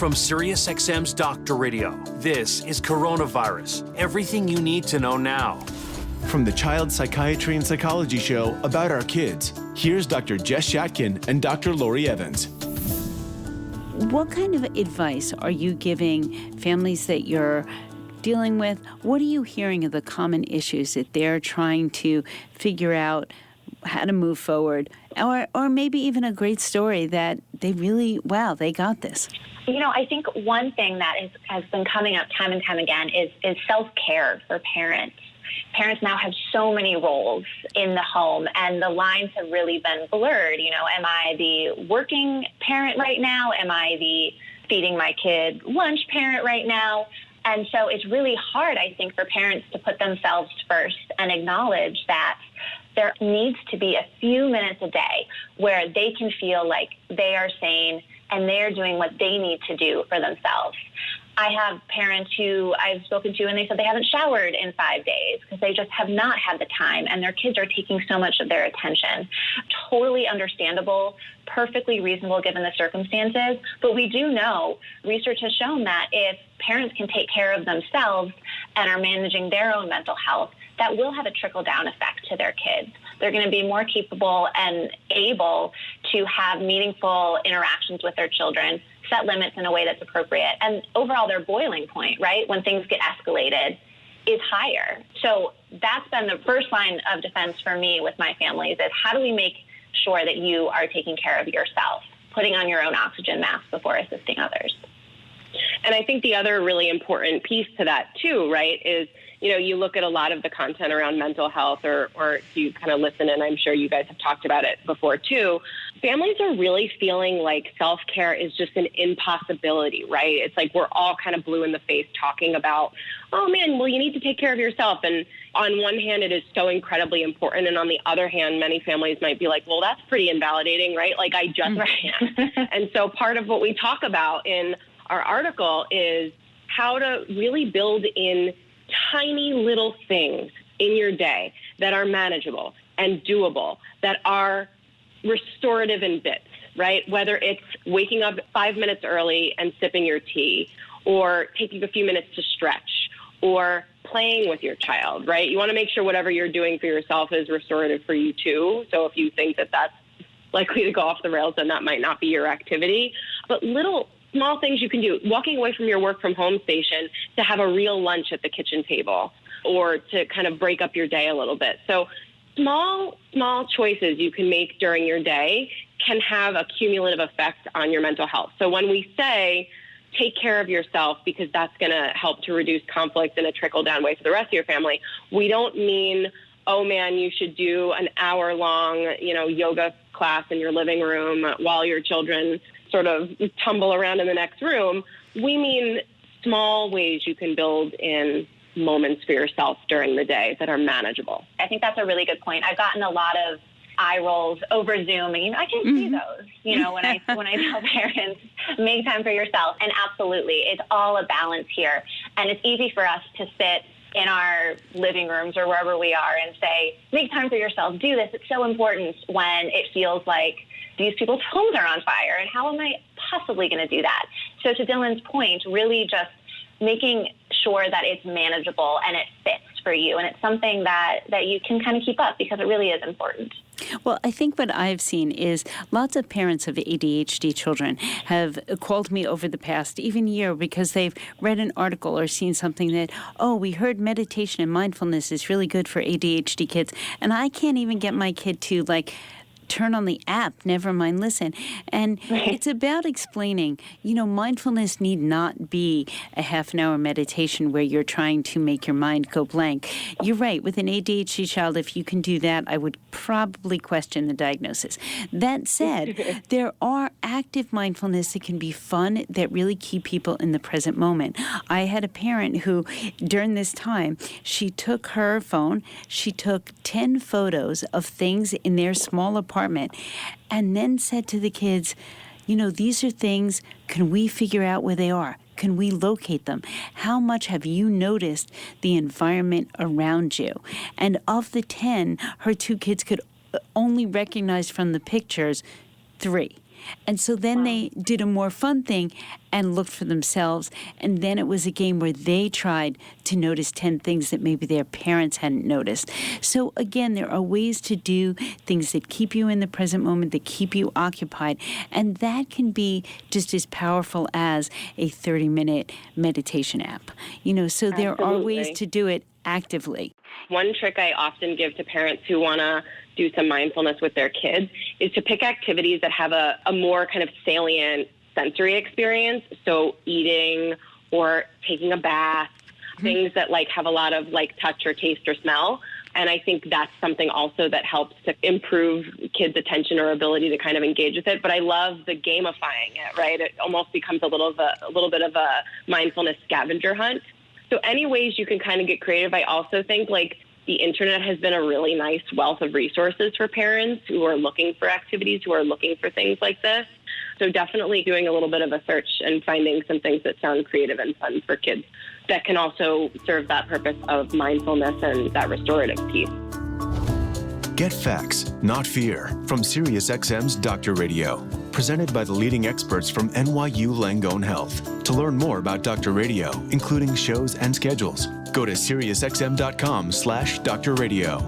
From SiriusXM's Doctor Radio, this is Coronavirus, everything you need to know now. From the Child Psychiatry and Psychology Show about our kids, here's Dr. Jess Shatkin and Dr. Lori Evans. What kind of advice are you giving families that you're dealing with? What are you hearing of the common issues that they're trying to figure out how to move forward? Or maybe even a great story that they really, wow, they got this. You know, I think one thing that has been coming up time and time again is self-care for parents. Parents now have so many roles in the home, and the lines have really been blurred. You know, am I the working parent right now? Am I the feeding my kid lunch parent right now? And so it's really hard, I think, for parents to put themselves first and acknowledge that there needs to be a few minutes a day where they can feel like they are sane and they're doing what they need to do for themselves. I have parents who I've spoken to, and they said they haven't showered in 5 days because they just have not had the time, and their kids are taking so much of their attention. Totally understandable, perfectly reasonable given the circumstances, but we do know, research has shown that if parents can take care of themselves and are managing their own mental health, that will have a trickle-down effect to their kids. They're going to be more capable and able to have meaningful interactions with their children, set limits in a way that's appropriate, and overall their boiling point, right, when things get escalated, is higher. So that's been the first line of defense for me with my families is how do we make sure that you are taking care of yourself, putting on your own oxygen mask before assisting others. And I think the other really important piece to that too, right, is, you know, you look at a lot of the content around mental health or you kind of listen, and I'm sure you guys have talked about it before too. Families are really feeling like self-care is just an impossibility, right? It's like we're all kind of blue in the face talking about, oh man, well, you need to take care of yourself. And on one hand, it is so incredibly important. And on the other hand, many families might be like, well, that's pretty invalidating, right? Like I just can't. And so part of what we talk about in our article is how to really build in tiny little things in your day that are manageable and doable, that are restorative in bits, right? Whether it's waking up 5 minutes early and sipping your tea, or taking a few minutes to stretch, or playing with your child, right? You want to make sure whatever you're doing for yourself is restorative for you too. So if you think that that's likely to go off the rails, then that might not be your activity. But small things you can do, walking away from your work from home station to have a real lunch at the kitchen table, or to kind of break up your day a little bit. So small choices you can make during your day can have a cumulative effect on your mental health. So when we say take care of yourself because that's going to help to reduce conflict in a trickle-down way for the rest of your family, we don't mean, oh man, you should do an hour-long, yoga class in your living room while your children sort of tumble around in the next room. We mean small ways you can build in moments for yourself during the day that are manageable. I think that's a really good point. I've gotten a lot of eye rolls over Zoom, and I can see those, when I tell parents, make time for yourself. And absolutely, it's all a balance here. And it's easy for us to sit in our living rooms or wherever we are and say, make time for yourself, do this. It's so important when it feels like these people's homes are on fire, and how am I possibly going to do that? So to Dylan's point, really just making sure that it's manageable and it fits for you, and it's something that you can kind of keep up because it really is important. Well, I think what I've seen is lots of parents of ADHD children have called me over the past even year because they've read an article or seen something that, we heard meditation and mindfulness is really good for ADHD kids, and I can't even get my kid to turn on the app, never mind listen. And it's about explaining, mindfulness need not be a half an hour meditation where you're trying to make your mind go blank. You're right. With an ADHD child, if you can do that, I would probably question the diagnosis. That said, there are active mindfulness that can be fun that really keep people in the present moment. I had a parent who, during this time, she took her phone, she took 10 photos of things in their small apartment, and then said to the kids, these are things, can we figure out where they are? Can we locate them? How much have you noticed the environment around you? And of the 10, her 2 kids could only recognize from the pictures 3. And so then they did a more fun thing and looked for themselves. And then it was a game where they tried to notice 10 things that maybe their parents hadn't noticed. So again, there are ways to do things that keep you in the present moment, that keep you occupied. And that can be just as powerful as a 30-minute meditation app. So there are ways to do it actively. One trick I often give to parents who want to do some mindfulness with their kids is to pick activities that have a more kind of salient sensory experience. So eating or taking a bath, things that have a lot of touch or taste or smell. And I think that's something also that helps to improve kids' attention or ability to kind of engage with it. But I love the gamifying it, right? It almost becomes a little bit of a mindfulness scavenger hunt. So any ways you can kind of get creative. I also think the internet has been a really nice wealth of resources for parents who are looking for activities, who are looking for things like this. So definitely doing a little bit of a search and finding some things that sound creative and fun for kids that can also serve that purpose of mindfulness and that restorative piece. Get facts, not fear, from SiriusXM's Dr. Radio. Presented by the leading experts from NYU Langone Health. To learn more about Dr. Radio, including shows and schedules, go to SiriusXM.com/Dr. Radio.